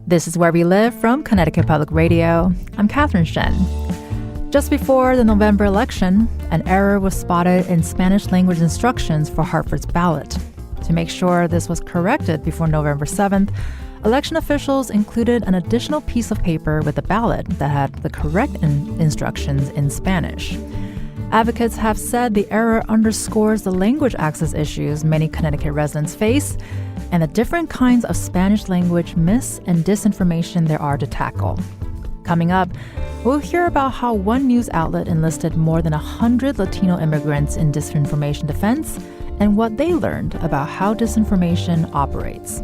This is Where We Live from Connecticut Public Radio. I'm Catherine Shen. Just before the November election, an error was spotted in Spanish language instructions for Hartford's ballot. To make sure this was corrected before November 7th, election officials included an additional piece of paper with the ballot that had the correct instructions in Spanish. Advocates have said the error underscores the language access issues many Connecticut residents face and the different kinds of Spanish language mis- and disinformation there are to tackle. Coming up, we'll hear about how one news outlet enlisted more than 100 Latino immigrants in disinformation defense and what they learned about how disinformation operates.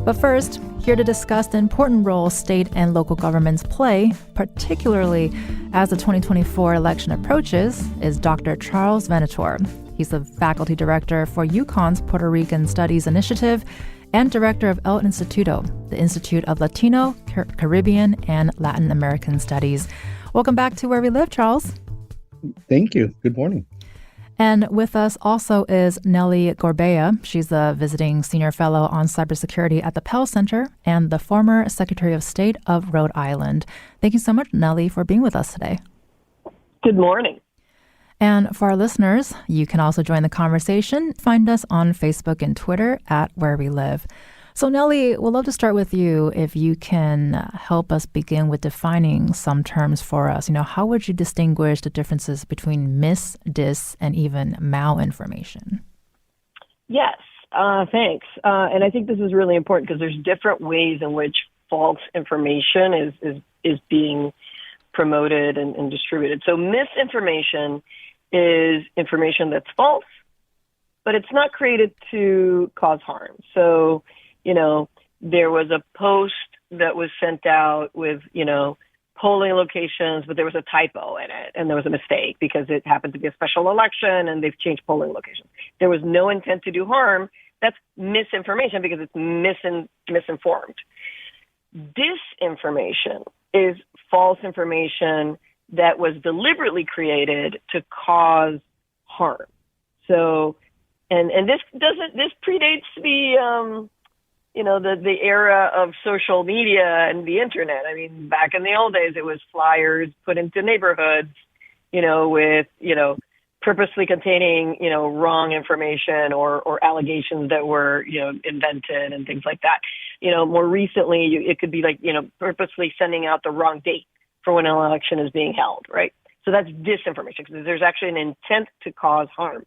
But first, here to discuss the important role state and local governments play, particularly as the 2024 election approaches, is Dr. Charles Venator. He's the faculty director for UConn's Puerto Rican Studies Initiative and director of El Instituto, the Institute of Latino, Caribbean, and Latin American Studies. Welcome back to Where We Live, Charles. Thank you. Good morning. And with us also is Nellie Gorbea. She's the visiting senior fellow on cybersecurity at the Pell Center and the former Secretary of State of Rhode Island. Thank you so much, Nellie, for being with us today. Good morning. And for our listeners, you can also join the conversation. Find us on Facebook and Twitter at Where We Live. So Nellie, we'd love to start with you if you can help us begin with defining some terms for us. How would you distinguish the differences between mis, dis, and even malinformation? Yes, thanks. And I think this is really important because there's different ways in which false information is being promoted and distributed. So misinformation is information that's false, but it's not created to cause harm. So there was a post that was sent out with, polling locations, but there was a typo in it and there was a mistake because it happened to be a special election and they've changed polling locations. There was no intent to do harm. That's misinformation because it's misinformed. Disinformation is false information that was deliberately created to cause harm. So, and this predates the era of social media and the internet. I mean, back in the old days, it was flyers put into neighborhoods, with, purposely containing, wrong information or allegations that were, invented and things like that. More recently, it could be like, purposely sending out the wrong date for when an election is being held, right? So that's disinformation because there's actually an intent to cause harm.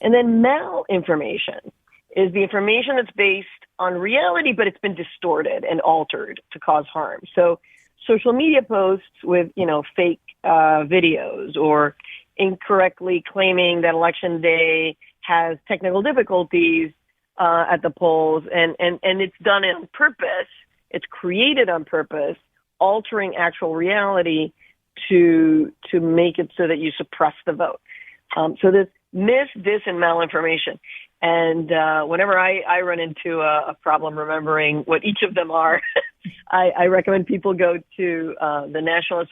And then malinformation is the information that's based on reality, but it's been distorted and altered to cause harm. So social media posts with, fake videos or incorrectly claiming that election day has technical difficulties at the polls, and it's done on purpose. It's created on purpose, altering actual reality to make it so that you suppress the vote. So this mis, dis, and malinformation. And whenever I run into a problem remembering what each of them are, I recommend people go to the National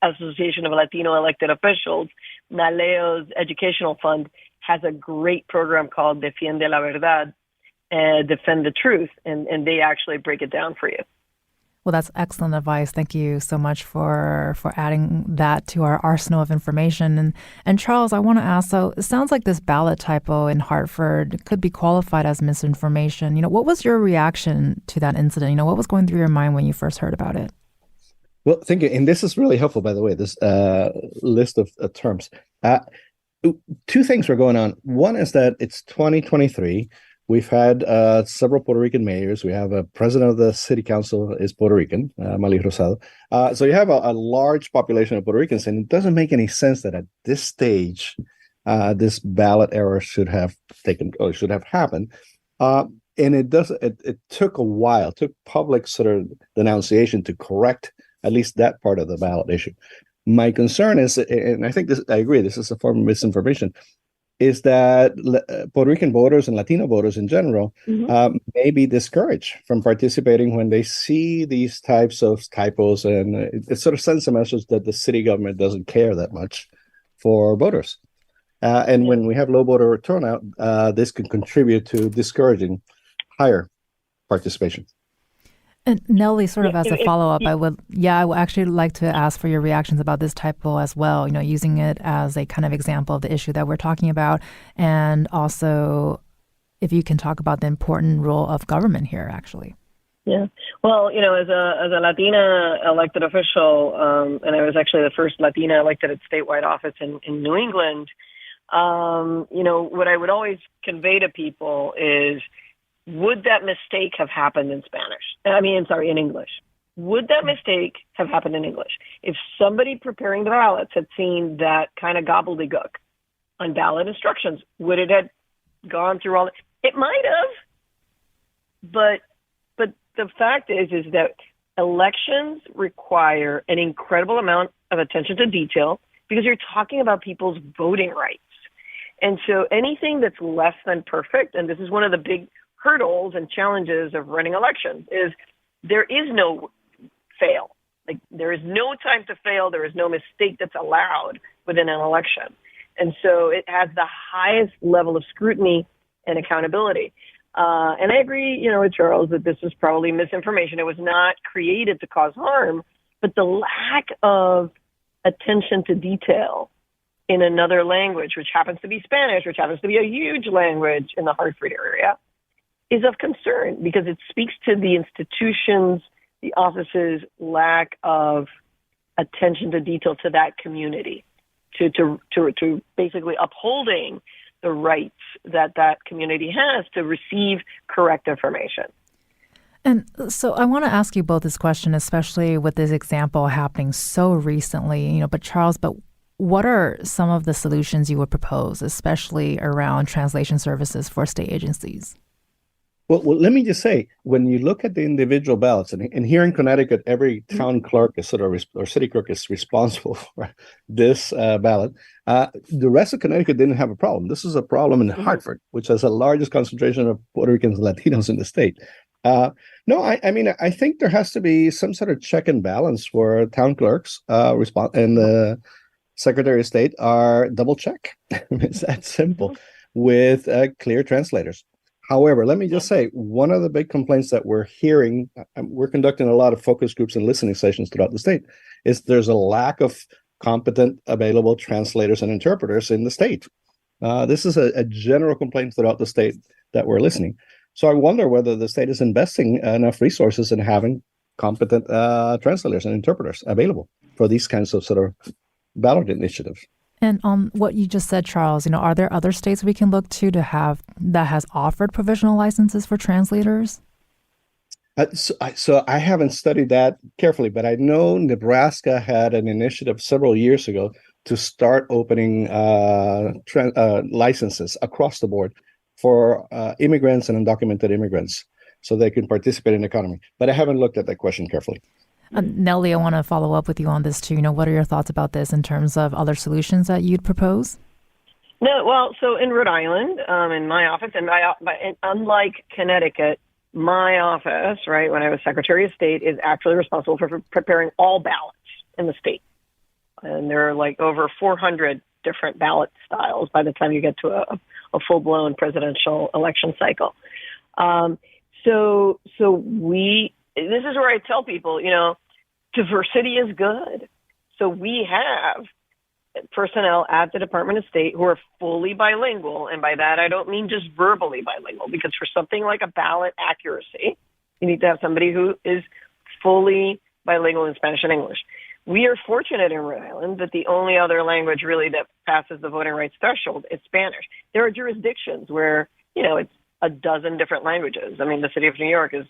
Association of Latino Elected Officials. NALEO's educational fund has a great program called Defiende la Verdad, Defend the Truth, and they actually break it down for you. Well, that's excellent advice. Thank you so much for adding that to our arsenal of information. And Charles, I want to ask, so it sounds like this ballot typo in Hartford could be qualified as misinformation. What was your reaction to that incident? What was going through your mind when you first heard about it? Well, thank you. And this is really helpful, by the way, this list of terms. Two things were going on. One is that it's 2023. We've had several Puerto Rican mayors. We have a president of the city council is Puerto Rican, Mali Rosado. So you have a large population of Puerto Ricans, and it doesn't make any sense that at this stage, this ballot error should have happened. And it took a while, took public sort of denunciation to correct at least that part of the ballot issue. My concern is, and I agree, this is a form of misinformation, is that Puerto Rican voters and Latino voters in general may be discouraged from participating when they see these types of typos, and it sort of sends a message that the city government doesn't care that much for voters. And when we have low voter turnout, this can contribute to discouraging higher participation. And Nellie, sort of as a follow-up, if, I would actually like to ask for your reactions about this typo as well, using it as a kind of example of the issue that we're talking about. And also, if you can talk about the important role of government here, actually. Yeah. Well, as a Latina elected official, and I was actually the first Latina elected at statewide office in New England, what I would always convey to people is, would that mistake have happened in in English? Would that mistake have happened in English? If somebody preparing the ballots had seen that kind of gobbledygook on ballot instructions, would it have gone through all that? It might have, but the fact is that elections require an incredible amount of attention to detail because you're talking about people's voting rights. And so anything that's less than perfect, and this is one of the big hurdles and challenges of running elections, is there is no fail. Like, there is no time to fail. There is no mistake that's allowed within an election. And so it has the highest level of scrutiny and accountability. And I agree, with Charles that this is probably misinformation. It was not created to cause harm, but the lack of attention to detail in another language, which happens to be Spanish, which happens to be a huge language in the Hartford area, is of concern because it speaks to the institutions, the offices' lack of attention to detail to that community, to basically upholding the rights that community has to receive correct information. And so I want to ask you both this question, especially with this example happening so recently, but Charles, what are some of the solutions you would propose, especially around translation services for state agencies? Well, let me just say, when you look at the individual ballots, and here in Connecticut, every town clerk is or city clerk is responsible for this ballot. The rest of Connecticut didn't have a problem. This is a problem in Hartford, which has the largest concentration of Puerto Ricans and Latinos in the state. No, I think there has to be some sort of check and balance where town clerks and the Secretary of State are double check. It's that simple with clear translators. However, let me just say, one of the big complaints that we're hearing, we're conducting a lot of focus groups and listening sessions throughout the state, is there's a lack of competent, available translators and interpreters in the state. This is a general complaint throughout the state that we're listening. So I wonder whether the state is investing enough resources in having competent translators and interpreters available for these kinds of sort of ballot initiatives. And on what you just said, Charles, are there other states we can look to have that has offered provisional licenses for translators? So I haven't studied that carefully, but I know Nebraska had an initiative several years ago to start opening licenses across the board for immigrants and undocumented immigrants so they can participate in the economy. But I haven't looked at that question carefully. Nellie, I want to follow up with you on this too. What are your thoughts about this in terms of other solutions that you'd propose? No, well, so in Rhode Island, in my office, and unlike Connecticut, my office, right, when I was Secretary of State, is actually responsible for preparing all ballots in the state. And there are like over 400 different ballot styles by the time you get to a full-blown presidential election cycle. This is where I tell people, diversity is good. So we have personnel at the Department of State who are fully bilingual. And by that, I don't mean just verbally bilingual, because for something like a ballot accuracy, you need to have somebody who is fully bilingual in Spanish and English. We are fortunate in Rhode Island that the only other language really that passes the voting rights threshold is Spanish. There are jurisdictions where, it's a dozen different languages. I mean, the city of New York is,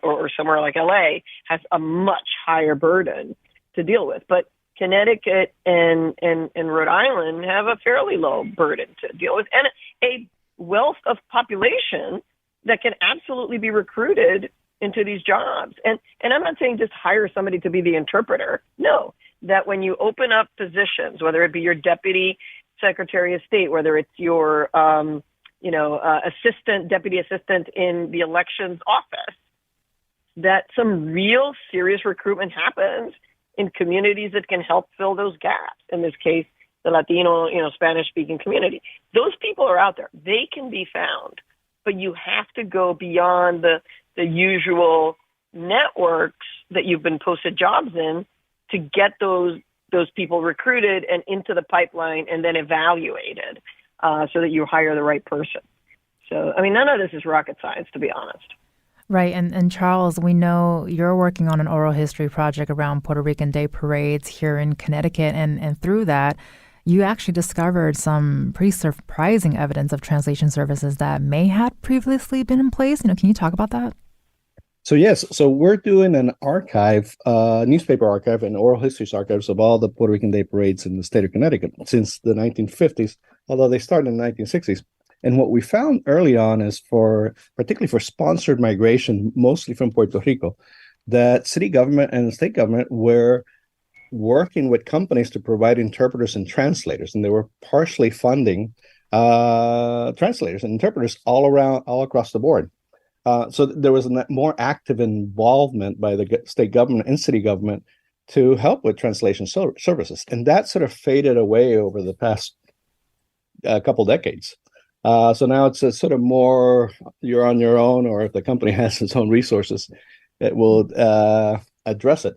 or somewhere like LA has a much higher burden to deal with. But Connecticut and Rhode Island have a fairly low burden to deal with, and a wealth of population that can absolutely be recruited into these jobs. And I'm not saying just hire somebody to be the interpreter. No, that when you open up positions, whether it be your deputy secretary of state, whether it's your deputy assistant in the elections office, that some real serious recruitment happens in communities that can help fill those gaps. In this case, the Latino, Spanish-speaking community. Those people are out there. They can be found, but you have to go beyond the usual, networks that you've been posted jobs in to get those people recruited and into the pipeline and then evaluated so that you hire the right person. So, I mean, none of this is rocket science, to be honest. Right. And Charles, we know you're working on an oral history project around Puerto Rican Day parades here in Connecticut. And through that, you actually discovered some pretty surprising evidence of translation services that may have previously been in place. Can you talk about that? So yes, so we're doing an archive, newspaper archive and oral histories archives of all the Puerto Rican Day parades in the state of Connecticut since the 1950s, although they started in the 1960s. And what we found early on is particularly for sponsored migration, mostly from Puerto Rico, that city government and state government were working with companies to provide interpreters and translators, and they were partially funding translators and interpreters all across the board. So there was a more active involvement by the state government and city government to help with translation services. And that sort of faded away over the past couple decades. So now it's a sort of more you're on your own, or if the company has its own resources, it will address it.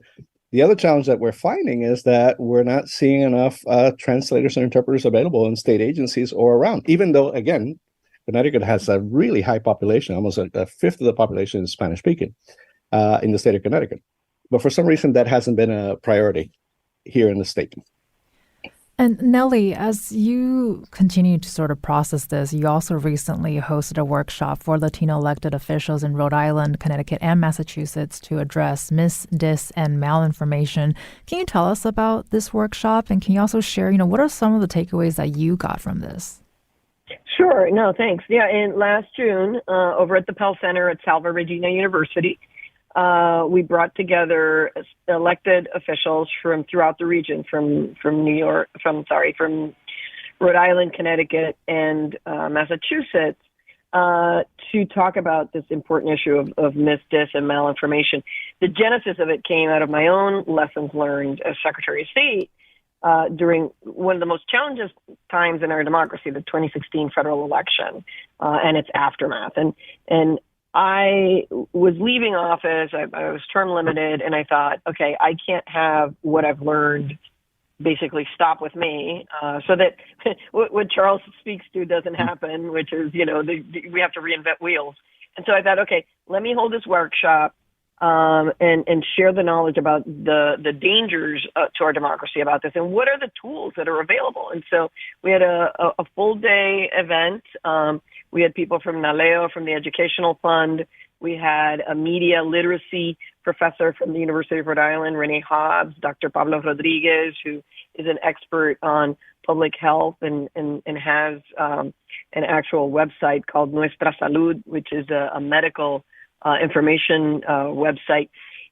The other challenge that we're finding is that we're not seeing enough translators and interpreters available in state agencies or around, even though, again, Connecticut has a really high population, almost a fifth of the population is Spanish speaking in the state of Connecticut. But for some reason, that hasn't been a priority here in the state. And Nellie, as you continue to sort of process this, you also recently hosted a workshop for Latino elected officials in Rhode Island, Connecticut, and Massachusetts to address mis, dis, and malinformation. Can you tell us about this workshop? And can you also share, what are some of the takeaways that you got from this? Sure. No, thanks. Yeah, in last June, over at the Pell Center at Salve Regina University, we brought together elected officials from throughout the region, from Rhode Island, Connecticut, and Massachusetts, to talk about this important issue of mis, dis, and malinformation. The genesis of it came out of my own lessons learned as Secretary of State during one of the most challenging times in our democracy, the 2016 federal election and its aftermath. And I was leaving office. I was term limited, and I thought, okay, I can't have what I've learned basically stop with me, so that what Charles speaks to doesn't happen, which is, we have to reinvent wheels. And so I thought, okay, let me hold this workshop and share the knowledge about the dangers to our democracy about this, and what are the tools that are available. And so we had a full day event. We had people from NALEO, from the Educational Fund. We had a media literacy professor from the University of Rhode Island, Renee Hobbs, Dr. Pablo Rodriguez, who is an expert on public health and has an actual website called Nuestra Salud, which is a medical information website.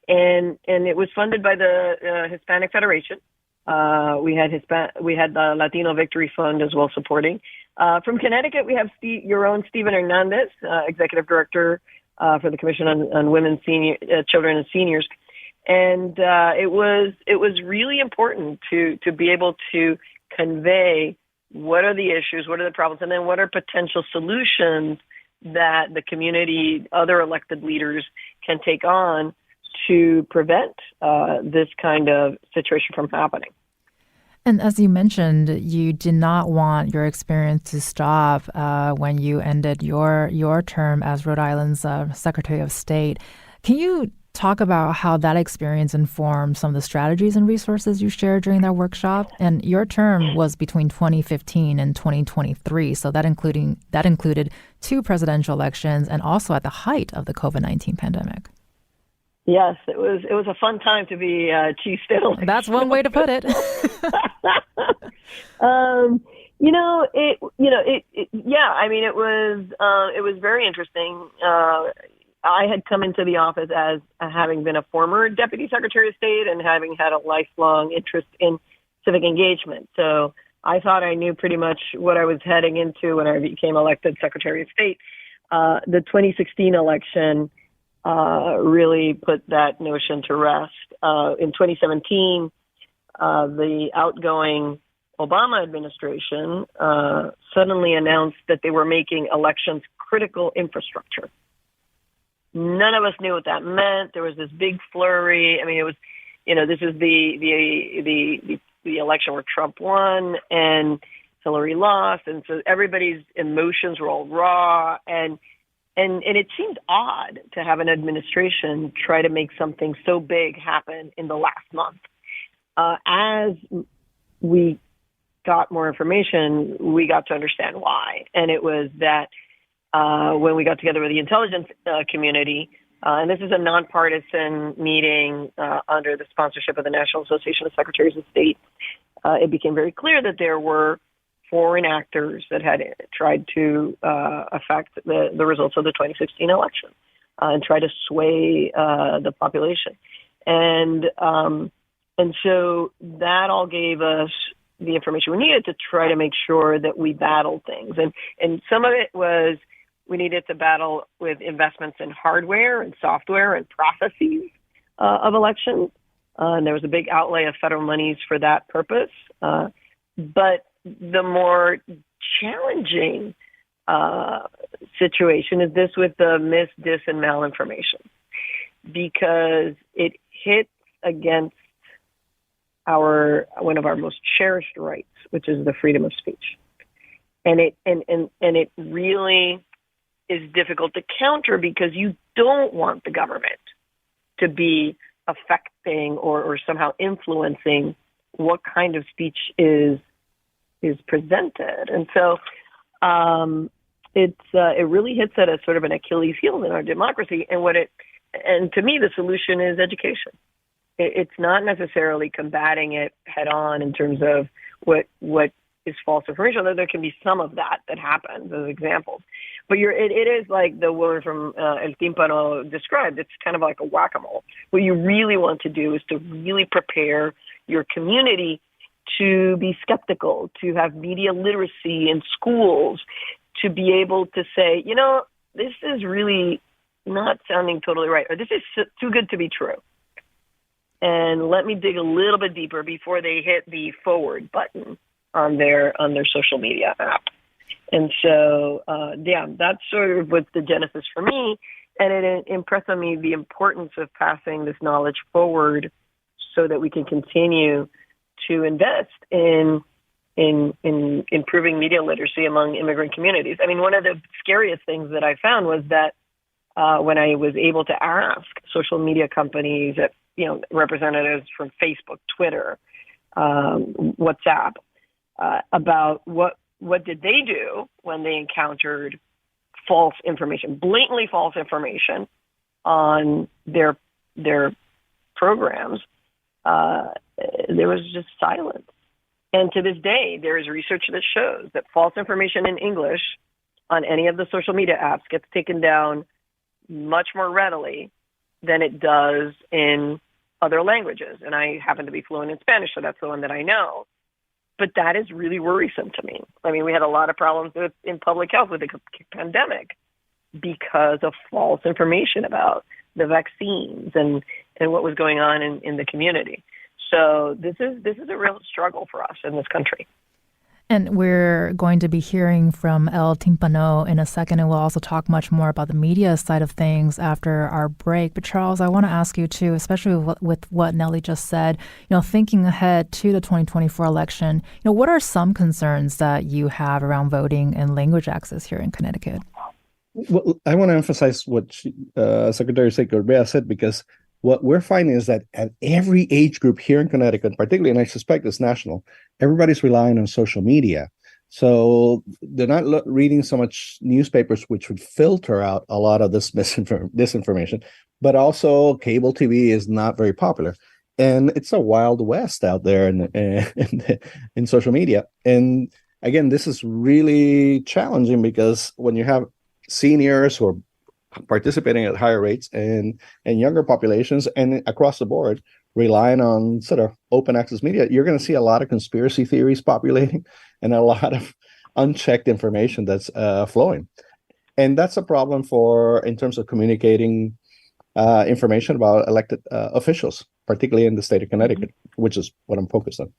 And it was funded by the Hispanic Federation. We had the Latino Victory Fund as well supporting. From Connecticut, we have your own Stephen Hernandez, Executive Director for the Commission on Women, Children, and Seniors. And it was really important to be able to convey what are the issues, what are the problems, and then what are potential solutions that the community, other elected leaders can take on to prevent this kind of situation from happening. And as you mentioned, you did not want your experience to stop when you ended your term as Rhode Island's Secretary of State. Can you talk about how that experience informed some of the strategies and resources you shared during that workshop? And your term was between 2015 and 2023, so that included 2 presidential elections and also at the height of the COVID-19 pandemic. Yes, it was a fun time to be chief state elected. That's one way to put it. It was very interesting. I had come into the office as having been a former Deputy Secretary of State and having had a lifelong interest in civic engagement. So I thought I knew pretty much what I was heading into when I became elected Secretary of State. The 2016 election really put that notion to rest. In 2017, the outgoing Obama administration suddenly announced that they were making elections critical infrastructure. None of us knew what that meant. There was this big flurry. I mean, it was, this is the election where Trump won and Hillary lost, and so everybody's emotions were all raw, and it seemed odd to have an administration try to make something so big happen in the last month. As we got more information, we got to understand why, and it was that when we got together with the intelligence community, and this is a nonpartisan meeting under the sponsorship of the National Association of Secretaries of State, it became very clear that there were foreign actors that had tried to affect the results of the 2016 election and try to sway the population. And so that all gave us the information we needed to try to make sure that we battled things. And some of it was we needed to battle with investments in hardware and software and processes of elections. And there was a big outlay of federal monies for that purpose. But the more challenging situation is this with the mis, dis, and malinformation, because it hits against one of our most cherished rights, which is the freedom of speech. And it really is difficult to counter because you don't want the government to be affecting or somehow influencing what kind of speech is presented. And so it really hits at a sort of an Achilles heel in our democracy. And to me, the solution is education. It's not necessarily combating it head on in terms of what is false information, although there can be some of that happens as examples. But it is like the woman from El Tímpano described. It's kind of like a whack-a-mole. What you really want to do is to really prepare your community to be skeptical, to have media literacy in schools, to be able to say, this is really not sounding totally right, or this is too good to be true. And let me dig a little bit deeper before they hit the forward button on their social media app. And so, that's sort of what's the genesis for me. And it impressed on me the importance of passing this knowledge forward so that we can continue to invest in improving media literacy among immigrant communities. I mean, one of the scariest things that I found was that when I was able to ask social media companies, representatives from Facebook, Twitter, WhatsApp, about what did they do when they encountered false information, blatantly false information on their programs, there was just silence. And to this day, there is research that shows that false information in English on any of the social media apps gets taken down much more readily than it does in other languages. And I happen to be fluent in Spanish, so that's the one that I know. But that is really worrisome to me. I mean, we had a lot of problems in public health with the pandemic because of false information about the vaccines and what was going on in the community. So this is a real struggle for us in this country. And we're going to be hearing from El Tímpano in a second, and we'll also talk much more about the media side of things after our break. But Charles, I want to ask you too, especially with what Nellie just said, thinking ahead to the 2024 election, what are some concerns that you have around voting and language access here in Connecticut? Well, I want to emphasize what Secretary of State Gorbea said, because what we're finding is that at every age group here in Connecticut, particularly, and I suspect it's national, everybody's relying on social media. So they're not reading so much newspapers, which would filter out a lot of this disinformation, but also cable TV is not very popular. And it's a wild west out there in social media. And again, this is really challenging because when you have seniors who are participating at higher rates and younger populations and across the board relying on sort of open access media, you're going to see a lot of conspiracy theories populating and a lot of unchecked information that's flowing. And that's a problem in terms of communicating information about elected officials, particularly in the state of Connecticut, which is what I'm focused on.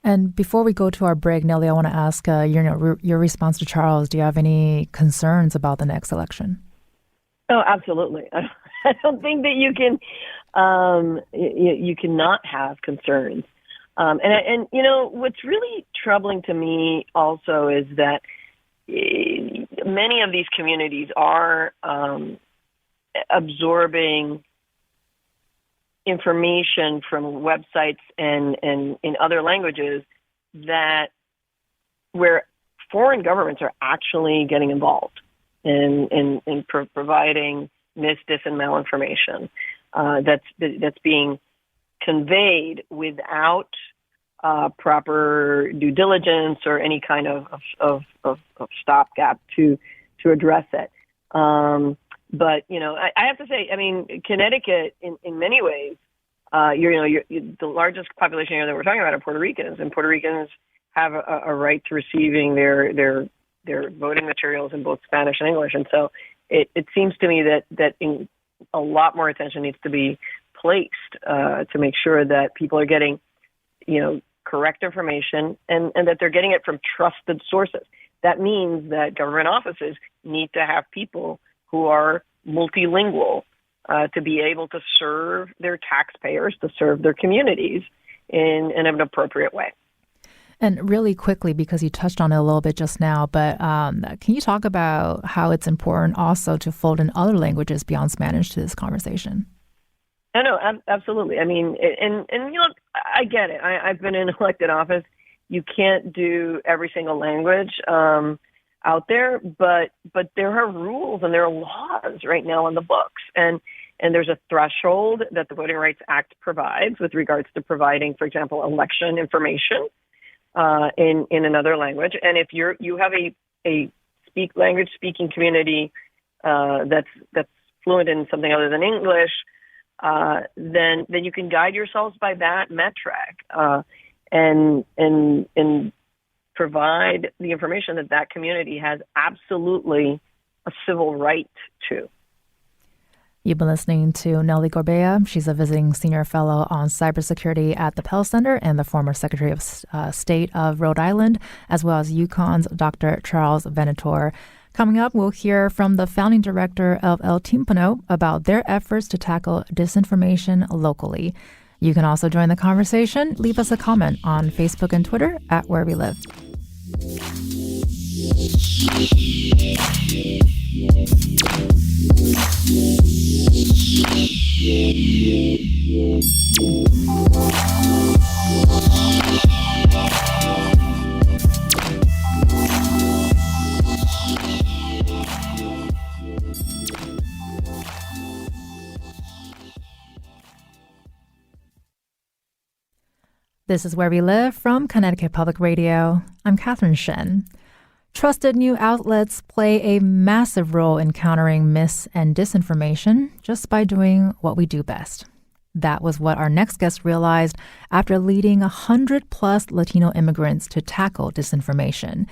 And before we go to our break, Nellie, I want to ask your response to Charles. Do you have any concerns about the next election? Oh, absolutely. I don't think that you can, you cannot have concerns. And what's really troubling to me also is that many of these communities are absorbing information from websites and in other languages that where foreign governments are actually getting involved in providing dis, and malinformation that's being conveyed without proper due diligence or any kind of stopgap to address it. But I have to say, I mean, Connecticut, in many ways, you're the largest population here that we're talking about are Puerto Ricans, and Puerto Ricans have a right to receiving their voting materials in both Spanish and English, and so it seems to me that a lot more attention needs to be placed to make sure that people are getting, correct information and that they're getting it from trusted sources. That means that government offices need to have people who are multilingual to be able to serve their taxpayers, to serve their communities in an appropriate way. And really quickly, because you touched on it a little bit just now, but can you talk about how it's important also to fold in other languages beyond Spanish to this conversation? No, absolutely. I mean, and I get it. I've been in elected office. You can't do every single language out there, but there are rules and there are laws right now on the books, and there's a threshold that the Voting Rights Act provides with regards to providing, for example, election information in another language. And if you have a language speaking community that's fluent in something other than English, then you can guide yourselves by that metric and provide the information that community has absolutely a civil right to. You've been listening to Nellie Gorbea. She's a visiting senior fellow on cybersecurity at the Pell Center and the former Secretary of State of Rhode Island, as well as UConn's Dr. Charles Venator. Coming up, we'll hear from the founding director of El Timpano about their efforts to tackle disinformation locally. You can also join the conversation. Leave us a comment on Facebook and Twitter at Where We Live. This is Where We Live from Connecticut Public Radio. I'm Catherine Shen. Trusted new outlets play a massive role in countering mis- and disinformation just by doing what we do best. That was what our next guest realized after leading 100-plus Latino immigrants to tackle disinformation.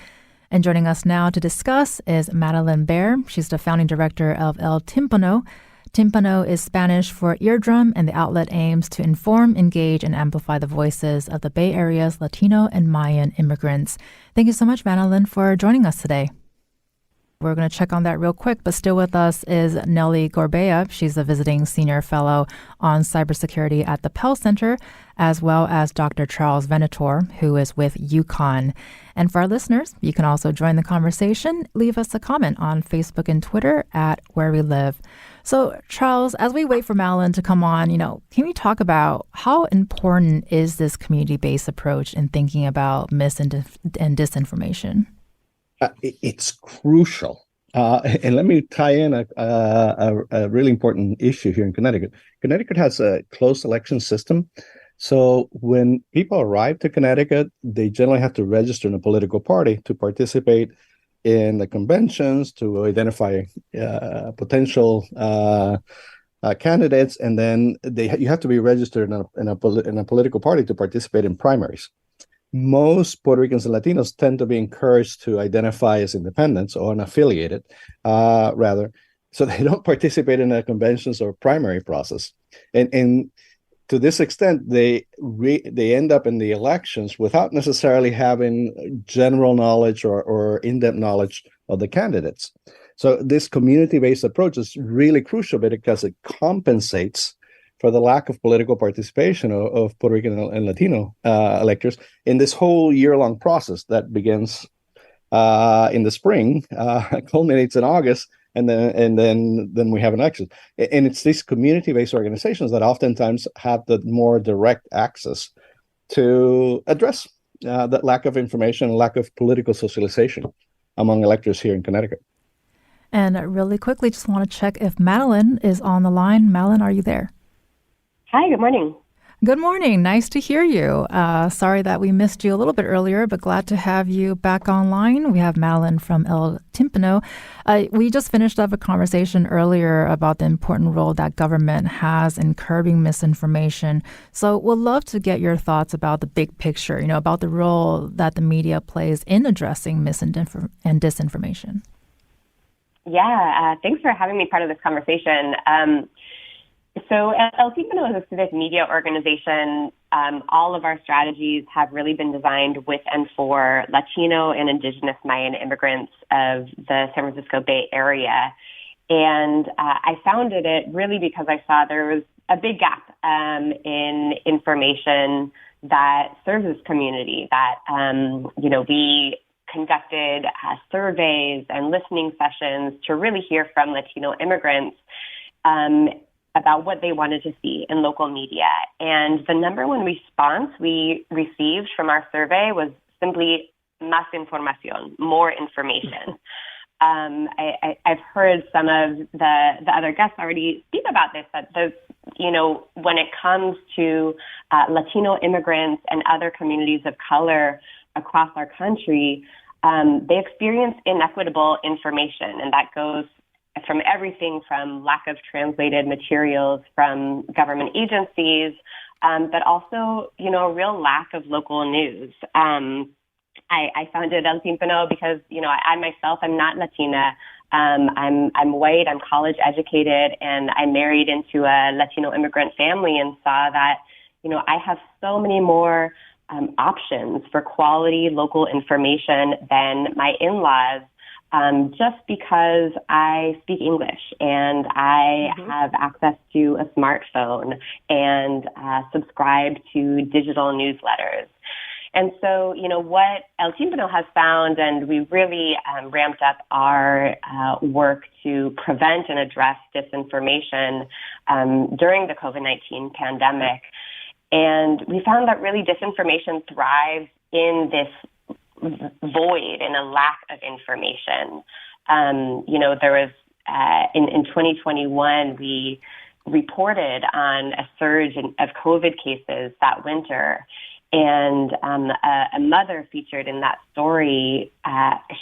And joining us now to discuss is Madeline Baer. She's the founding director of El Timpano. Timpano is Spanish for eardrum, and the outlet aims to inform, engage, and amplify the voices of the Bay Area's Latino and Mayan immigrants. Thank you so much, Madeline, for joining us today. We're going to check on that real quick, but still with us is Nellie Gorbea. She's a visiting senior fellow on cybersecurity at the Pell Center, as well as Dr. Charles Venator, who is with UConn. And for our listeners, you can also join the conversation. Leave us a comment on Facebook and Twitter at Where We Live. So, Charles, as we wait for Madeline to come on, can we talk about how important is this community-based approach in thinking about mis- and disinformation? It's crucial. And let me tie in a really important issue here in Connecticut. Connecticut has a closed election system. So when people arrive to Connecticut, they generally have to register in a political party to participate in the conventions, to identify potential candidates, and then you have to be registered in a political party to participate in primaries. Most Puerto Ricans and Latinos tend to be encouraged to identify as independents or unaffiliated, rather, so they don't participate in the conventions or primary process. And to this extent, they end up in the elections without necessarily having general knowledge or in-depth knowledge of the candidates. So this community-based approach is really crucial because it compensates for the lack of political participation of Puerto Rican and Latino electors in this whole year-long process that begins in the spring, culminates in August, and then we have an election. And it's these community-based organizations that oftentimes have the more direct access to address that lack of information, lack of political socialization among electors here in Connecticut. And really quickly, just want to check if Madeline is on the line. Madeline, are you there? Hi, good morning. Good morning. Nice to hear you. Sorry that we missed you a little bit earlier, but glad to have you back online. We have Madeline from El Timpano. We just finished up a conversation earlier about the important role that government has in curbing misinformation. So we'd love to get your thoughts about the big picture, about the role that the media plays in addressing and disinformation. Yeah, thanks for having me part of this conversation. So El Timpano is a civic media organization. All of our strategies have really been designed with and for Latino and Indigenous Mayan immigrants of the San Francisco Bay Area. And I founded it really because I saw there was a big gap in information that serves this community, that, we conducted surveys and listening sessions to really hear from Latino immigrants about what they wanted to see in local media. And the number one response we received from our survey was simply más información, more information. I've heard some of the other guests already speak about this, that when it comes to Latino immigrants and other communities of color across our country, they experience inequitable information, and that goes from everything from lack of translated materials from government agencies, but also, a real lack of local news. I founded El Timpano because, I myself am not Latina. I'm white, I'm college educated, and I married into a Latino immigrant family and saw that, I have so many more options for quality local information than my in-laws. Just because I speak English and I have access to a smartphone and subscribe to digital newsletters. And so, what El Timpano has found, and we really ramped up our work to prevent and address disinformation during the COVID-19 pandemic. And we found that really disinformation thrives in this void and a lack of information. There was in 2021, we reported on a surge of COVID cases that winter. And a mother featured in that story,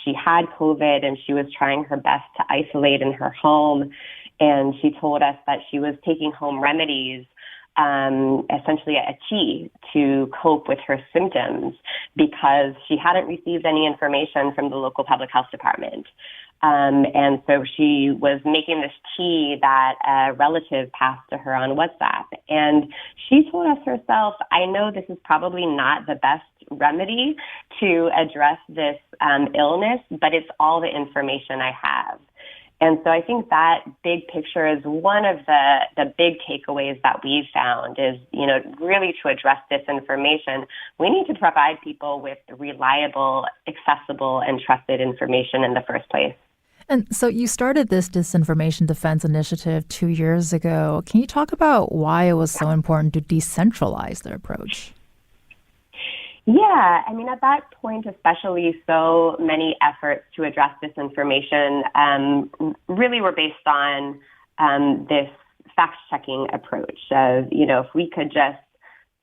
she had COVID and she was trying her best to isolate in her home. And she told us that she was taking home remedies, essentially a tea to cope with her symptoms because she hadn't received any information from the local public health department. And so she was making this tea that a relative passed to her on WhatsApp. And she told us herself, I know this is probably not the best remedy to address this illness, but it's all the information I have. And so I think that big picture is one of the big takeaways that we've found is, really to address disinformation, we need to provide people with reliable, accessible, and trusted information in the first place. And so you started this Disinformation Defense Initiative 2 years ago. Can you talk about why it was so important to decentralize the approach? Yeah, at that point especially, so many efforts to address disinformation really were based on this fact-checking approach of, if we could just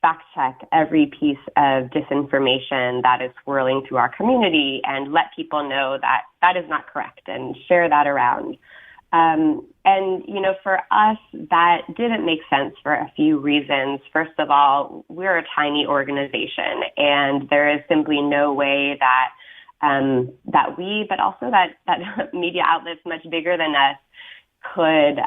fact-check every piece of disinformation that is swirling through our community and let people know that that is not correct and share that around. For us, that didn't make sense for a few reasons. First of all, we're a tiny organization, and there is simply no way that we, but also that media outlets much bigger than us could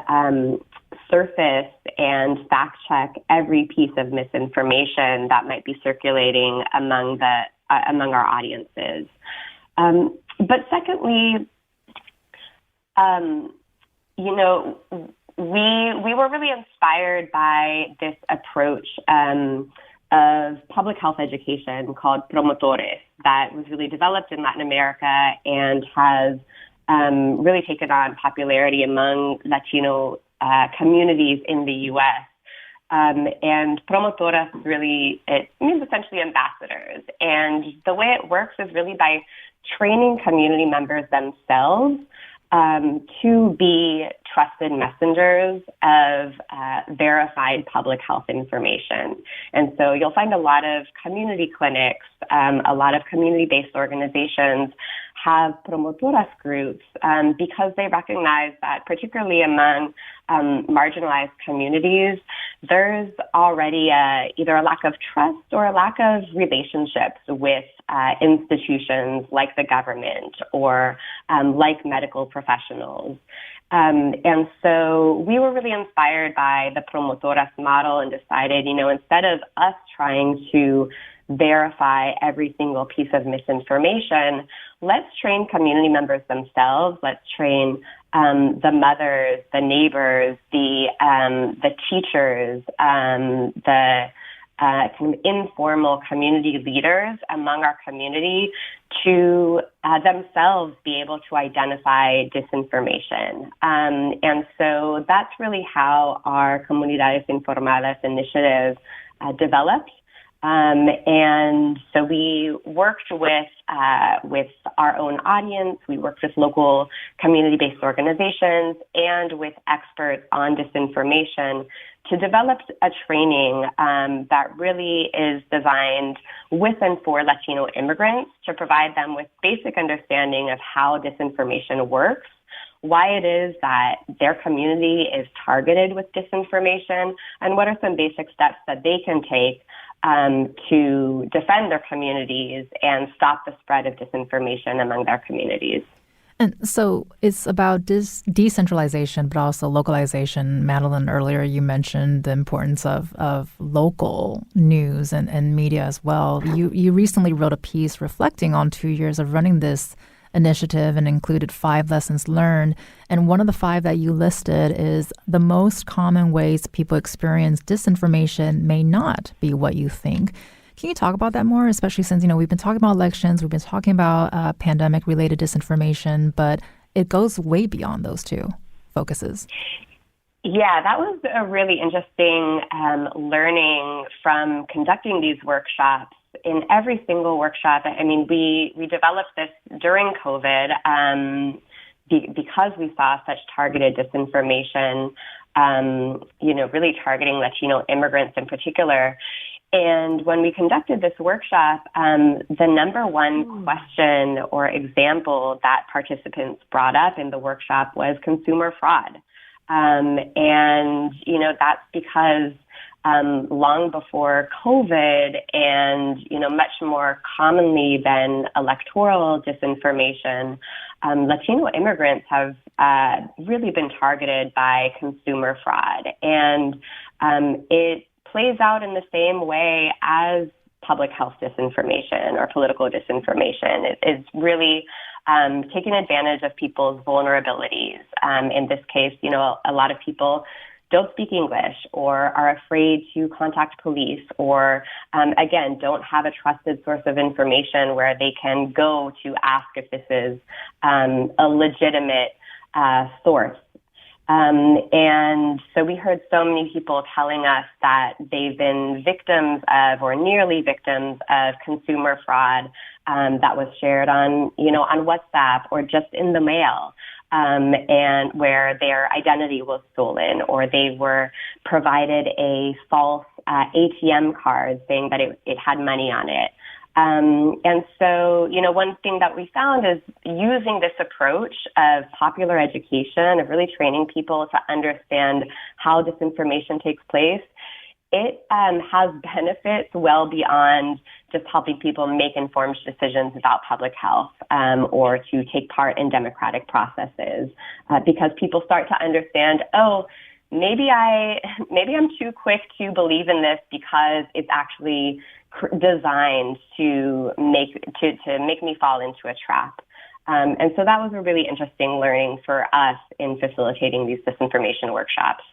surface and fact check every piece of misinformation that might be circulating among our audiences. But secondly, You know, we were really inspired by this approach of public health education called promotores that was really developed in Latin America and has really taken on popularity among Latino communities in the U.S. And promotoras really, it means essentially ambassadors. And the way it works is really by training community members themselves to be trusted messengers of verified public health information. And so you'll find a lot of community clinics, a lot of community-based organizations have promotoras groups because they recognize that particularly among marginalized communities, there's already either a lack of trust or a lack of relationships with institutions like the government or like medical professionals. And so we were really inspired by the promotoras model and decided, you know, instead of us trying to verify every single piece of misinformation, let's train community members themselves. Let's train the mothers, the neighbors, the teachers, the kind of informal community leaders among our community to themselves be able to identify disinformation. And so that's really how our Comunidades Informadas initiative developed. And so we worked with our own audience. We worked with local community-based organizations and with experts on disinformation to develop a training that really is designed with and for Latino immigrants to provide them with basic understanding of how disinformation works, why it is that their community is targeted with disinformation, and what are some basic steps that they can take to defend their communities and stop the spread of disinformation among their communities. And so it's about decentralization, but also localization. Madeline, earlier you mentioned the importance of local news and media as well. You recently wrote a piece reflecting on 2 years of running this initiative and included 5 lessons learned. And one of the 5 that you listed is the most common ways people experience disinformation may not be what you think. Can you talk about that more, especially since, you know, we've been talking about elections, we've been talking about pandemic-related disinformation, but it goes way beyond those 2 focuses. Yeah, that was a really interesting learning from conducting these workshops. In every single workshop, I mean, we developed this during COVID because we saw such targeted disinformation, you know, really targeting Latino immigrants in particular. And when we conducted this workshop, the number one question or example that participants brought up in the workshop was consumer fraud. And, you know, that's because long before COVID and, you know, much more commonly than electoral disinformation, Latino immigrants have really been targeted by consumer fraud. And it plays out in the same way as public health disinformation or political disinformation. It's really taking advantage of people's vulnerabilities. In this case, you know, a lot of people don't speak English or are afraid to contact police or, again, don't have a trusted source of information where they can go to ask if this is a legitimate source. And so we heard so many people telling us that they've been victims of or nearly victims of consumer fraud that was shared on, you know, on WhatsApp or just in the mail. And where their identity was stolen or they were provided a false ATM card saying that it had money on it. And so, you know, one thing that we found is using this approach of popular education, of really training people to understand how disinformation takes place, it has benefits well beyond just helping people make informed decisions about public health or to take part in democratic processes because people start to understand, oh, maybe I'm too quick to believe in this because it's actually designed to make me fall into a trap. And so that was a really interesting learning for us in facilitating these disinformation workshops.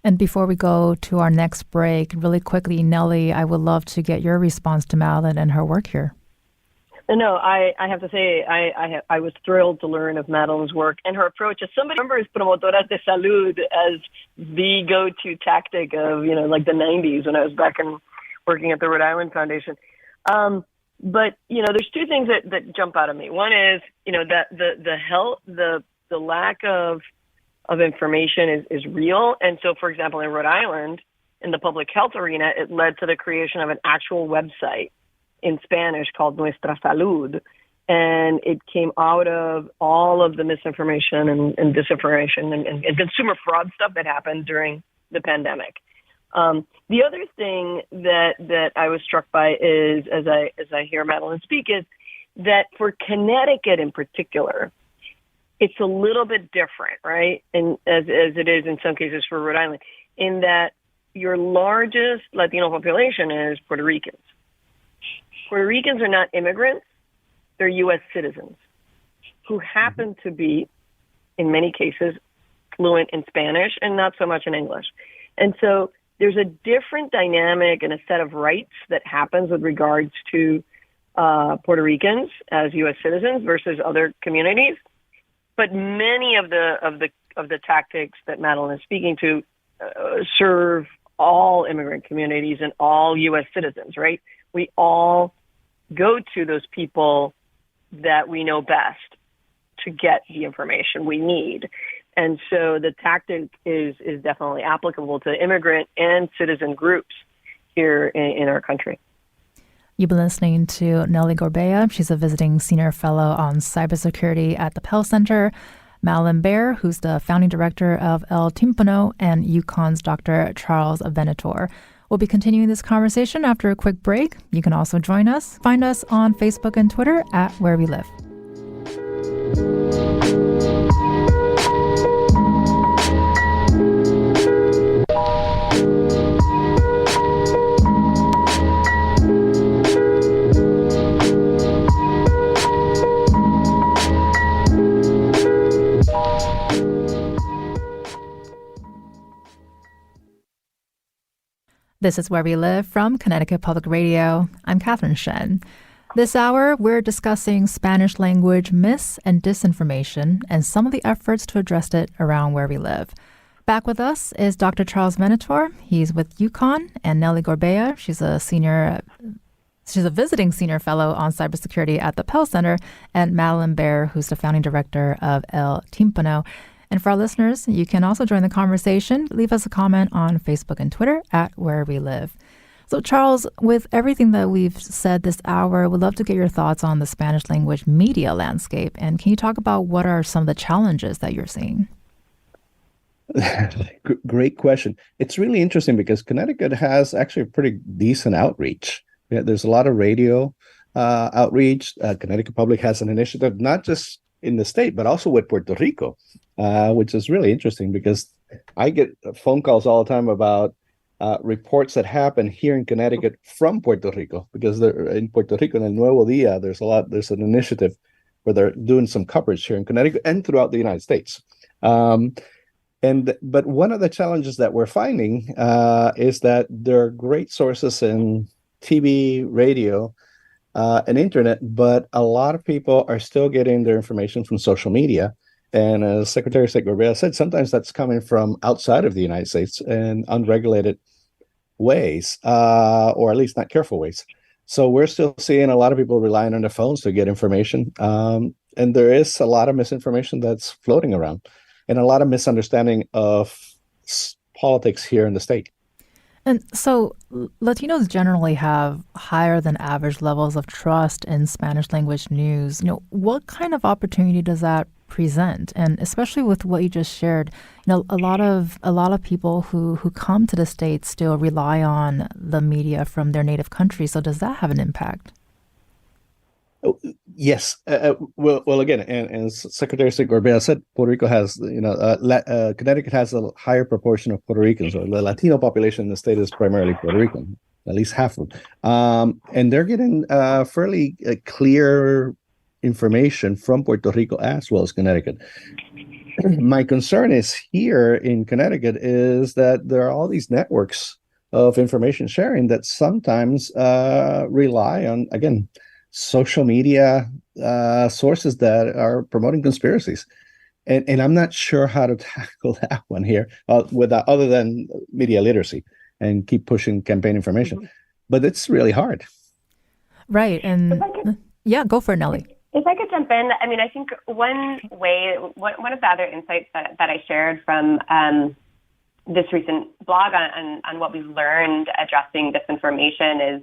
And before we go to our next break, really quickly, Nellie, I would love to get your response to Madeline and her work here. No, I have to say I was thrilled to learn of Madeline's work and her approach. As somebody remembers promotoras de salud as the go-to tactic of, like the 90s when I was back in working at the Rhode Island Foundation. But, there's two things that jump out at me. One is, that the lack of information is real. And so, for example, in Rhode Island, in the public health arena, it led to the creation of an actual website in Spanish called Nuestra Salud. And it came out of all of the misinformation and disinformation and consumer fraud stuff that happened during the pandemic. The other thing that I was struck by is, as I hear Madeline speak, is that for Connecticut in particular, it's a little bit different, right? And as it is in some cases for Rhode Island, in that your largest Latino population is Puerto Ricans. Puerto Ricans are not immigrants, they're U.S. citizens who happen to be, in many cases, fluent in Spanish and not so much in English. And so there's a different dynamic and a set of rights that happens with regards to Puerto Ricans as U.S. citizens versus other communities. But many of the tactics that Madeline is speaking to serve all immigrant communities and all U.S. citizens, right? We all go to those people that we know best to get the information we need. And so the tactic is definitely applicable to immigrant and citizen groups here in our country. You've been listening to Nellie Gorbea. She's a visiting senior fellow on cybersecurity at the Pell Center. Madeline Baer, who's the founding director of El Timpano, and UConn's Dr. Charles Venator. We'll be continuing this conversation after a quick break. You can also join us. Find us on Facebook and Twitter at Where We Live. This is Where We Live from Connecticut Public Radio. I'm Catherine Shen. This hour, we're discussing Spanish language myths and disinformation and some of the efforts to address it around where we live. Back with us is Dr. Charles Venator. He's with UConn, and Nellie Gorbea. She's a visiting senior fellow on cybersecurity at the Pell Center, and Madeline Baer, who's the founding director of El Timpano. And for our listeners, you can also join the conversation. Leave us a comment on Facebook and Twitter at Where We Live. So, Charles, with everything that we've said this hour, we'd love to get your thoughts on the Spanish language media landscape. And can you talk about what are some of the challenges that you're seeing? Great question. It's really interesting because Connecticut has actually a pretty decent outreach. Yeah, there's a lot of radio outreach. Connecticut Public has an initiative, not just in the state, but also with Puerto Rico, which is really interesting because I get phone calls all the time about reports that happen here in Connecticut from Puerto Rico, because they're in Puerto Rico, in El Nuevo Dia, there's an initiative where they're doing some coverage here in Connecticut and throughout the United States. But one of the challenges that we're finding is that there are great sources in TV, radio, and internet, but a lot of people are still getting their information from social media. And as Secretary of State Gorbea said, sometimes that's coming from outside of the United States in unregulated ways, or at least not careful ways. So we're still seeing a lot of people relying on their phones to get information. And there is a lot of misinformation that's floating around and a lot of misunderstanding of politics here in the state. And so Latinos generally have higher than average levels of trust in Spanish language news. What kind of opportunity does that present? And especially with what you just shared, a lot of people who come to the States still rely on the media from their native country. So does that have an impact? Yes. Well, again, and as Secretary of State Gorbea said, Puerto Rico has, Connecticut has a higher proportion of Puerto Ricans, or the Latino population in the state is primarily Puerto Rican, at least half of them. And they're getting fairly clear information from Puerto Rico as well as Connecticut. My concern is here in Connecticut is that there are all these networks of information sharing that sometimes rely on, again, social media sources that are promoting conspiracies. And I'm not sure how to tackle that one here other than media literacy and keep pushing campaign information. Mm-hmm. But it's really hard. Right. And yeah, go for it, Nellie. If I could jump in, I mean, I think one of the other insights that I shared from this recent blog on what we've learned addressing disinformation is,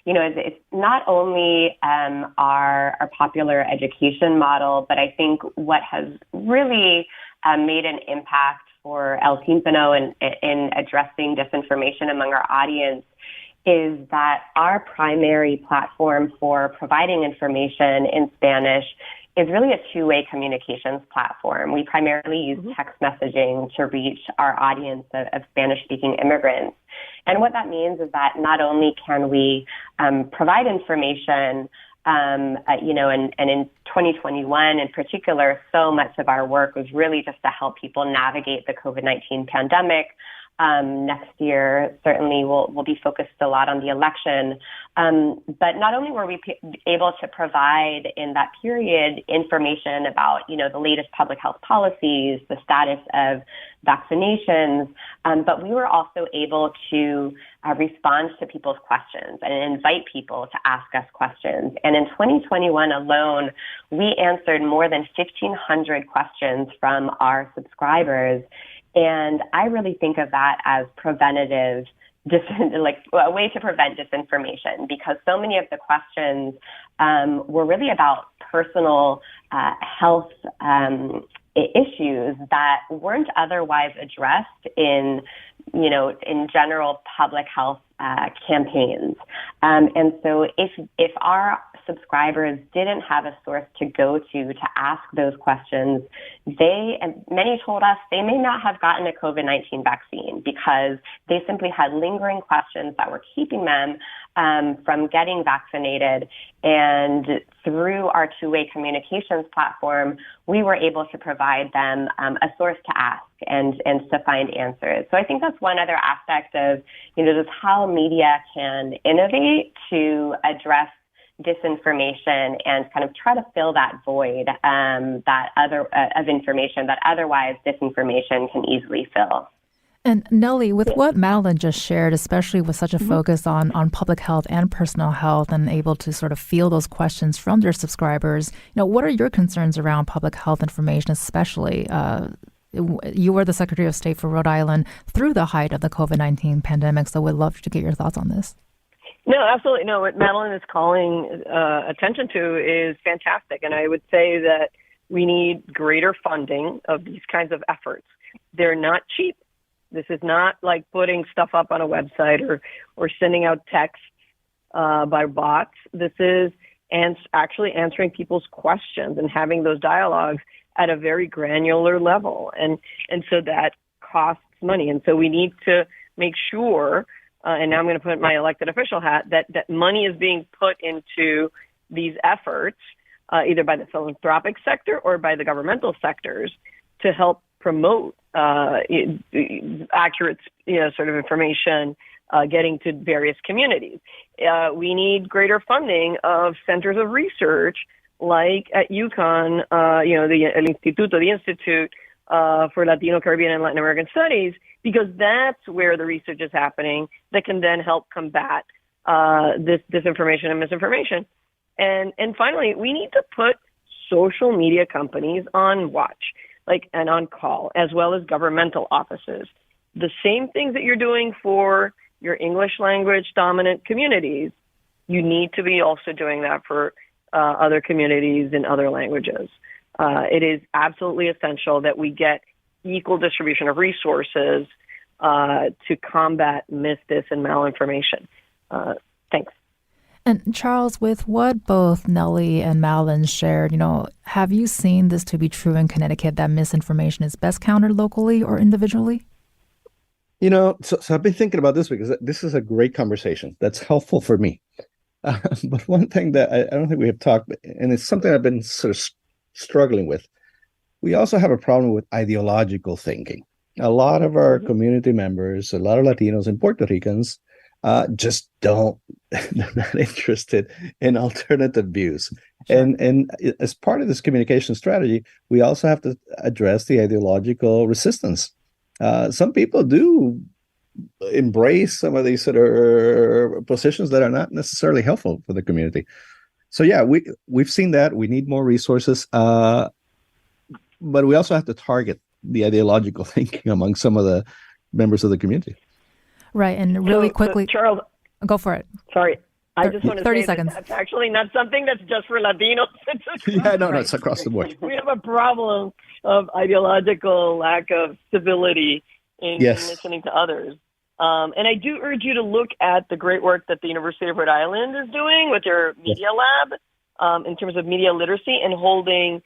it's not only our popular education model, but I think what has really made an impact for El Tímpano in addressing disinformation among our audience is that our primary platform for providing information in Spanish is really a two-way communications platform. We primarily use text messaging to reach our audience of Spanish-speaking immigrants. And what that means is that not only can we provide information, and in 2021 in particular, so much of our work was really just to help people navigate the COVID-19 pandemic. Next year, certainly we'll be focused a lot on the election. But not only were we able to provide in that period information about, the latest public health policies, the status of vaccinations, but we were also able to respond to people's questions and invite people to ask us questions. And in 2021 alone, we answered more than 1,500 questions from our subscribers. And I really think of that as preventative, like a way to prevent disinformation, because so many of the questions were really about personal health issues that weren't otherwise addressed in general public health campaigns. And so if our subscribers didn't have a source to go to ask those questions, many told us they may not have gotten a COVID-19 vaccine because they simply had lingering questions that were keeping them from getting vaccinated. And through our two-way communications platform, we were able to provide them a source to ask and to find answers. So I think that's one other aspect of, just how media can innovate to address disinformation and kind of try to fill that void of information that otherwise disinformation can easily fill. And Nellie, with what Madeline just shared, especially with such a focus on public health and personal health and able to sort of field those questions from their subscribers, what are your concerns around public health information, especially? You were the Secretary of State for Rhode Island through the height of the COVID-19 pandemic, so we'd love to get your thoughts on this. No, absolutely. No, what Madeline is calling attention to is fantastic. And I would say that we need greater funding of these kinds of efforts. They're not cheap. This is not like putting stuff up on a website or sending out texts by bots. This is actually answering people's questions and having those dialogues at a very granular level. And so that costs money. And so we need to make sure, and now I'm going to put my elected official hat, that money is being put into these efforts, either by the philanthropic sector or by the governmental sectors, to help promote accurate, sort of information getting to various communities. We need greater funding of centers of research, like at UConn, the Institute for Latino, Caribbean, and Latin American Studies, because that's where the research is happening that can then help combat this disinformation and misinformation. And finally, we need to put social media companies on watch, and on call, as well as governmental offices. The same things that you're doing for your English language dominant communities, you need to be also doing that for other communities in other languages. It is absolutely essential that we get equal distribution of resources to combat dis and malinformation. Thanks. And Charles, with what both Nellie and Madeline shared, have you seen this to be true in Connecticut, that misinformation is best countered locally or individually? So I've been thinking about this because this is a great conversation that's helpful for me. But one thing that I don't think we have talked, and it's something I've been sort of struggling with, we also have a problem with ideological thinking. A lot of our community members, a lot of Latinos and Puerto Ricans, just they're not interested in alternative views. Sure. And as part of this communication strategy, we also have to address the ideological resistance. Some people do embrace some of these sort of positions that are not necessarily helpful for the community. So yeah, we've seen that. We need more resources, but we also have to target the ideological thinking among some of the members of the community. Right, and really quickly, Charles, go for it. Sorry, I just want to 30 say seconds. That's actually not something that's just for Latinos. It's across the board. We have a problem of ideological lack of civility in listening to others. And I do urge you to look at the great work that the University of Rhode Island is doing with their media lab in terms of media literacy and holding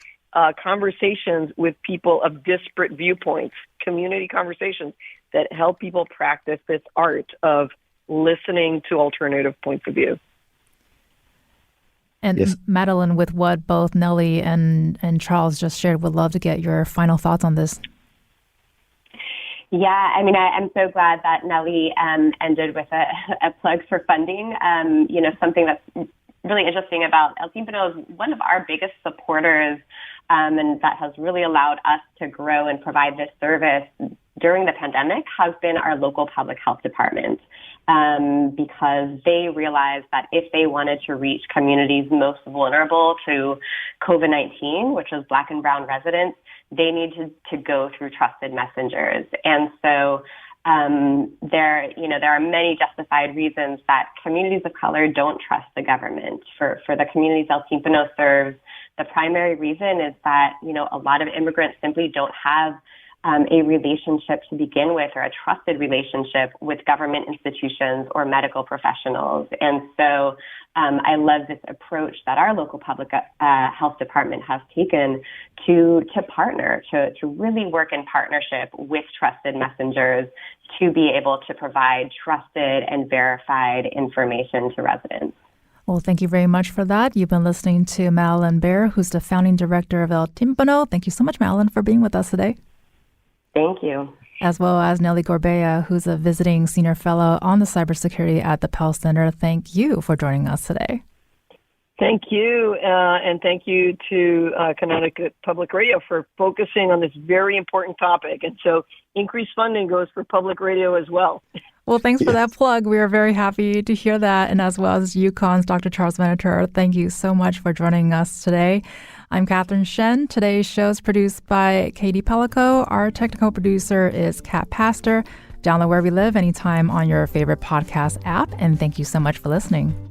conversations with people of disparate viewpoints, community conversations that help people practice this art of listening to alternative points of view. And Madeline, with what both Nellie and Charles just shared, would love to get your final thoughts on this. Yeah, I mean, I'm so glad that Nellie ended with a plug for funding. Something that's really interesting about El Timpano is one of our biggest supporters, and that has really allowed us to grow and provide this service during the pandemic has been our local public health department, because they realized that if they wanted to reach communities most vulnerable to COVID-19, which was Black and Brown residents, they needed to go through trusted messengers. And so there are many justified reasons that communities of color don't trust the government. For the communities El Timpano serves, the primary reason is that, a lot of immigrants simply don't have a relationship to begin with, or a trusted relationship with government institutions or medical professionals. And so I love this approach that our local public health department has taken to partner, to really work in partnership with trusted messengers to be able to provide trusted and verified information to residents. Well, thank you very much for that. You've been listening to Madeline Baer, who's the founding director of El Timpano. Thank you so much, Madeline, for being with us today. Thank you. As well as Nellie Gorbea, who's a visiting senior fellow on the cybersecurity at the Pell Center. Thank you for joining us today. Thank you. And thank you to Connecticut Public Radio for focusing on this very important topic. And so increased funding goes for public radio as well. Well, thanks for that plug. We are very happy to hear that. And as well as UConn's Dr. Charles Venator, thank you so much for joining us today. I'm Catherine Shen. Today's show is produced by Katie Pellico. Our technical producer is Kat Pastor. Download Where We Live anytime on your favorite podcast app. And thank you so much for listening.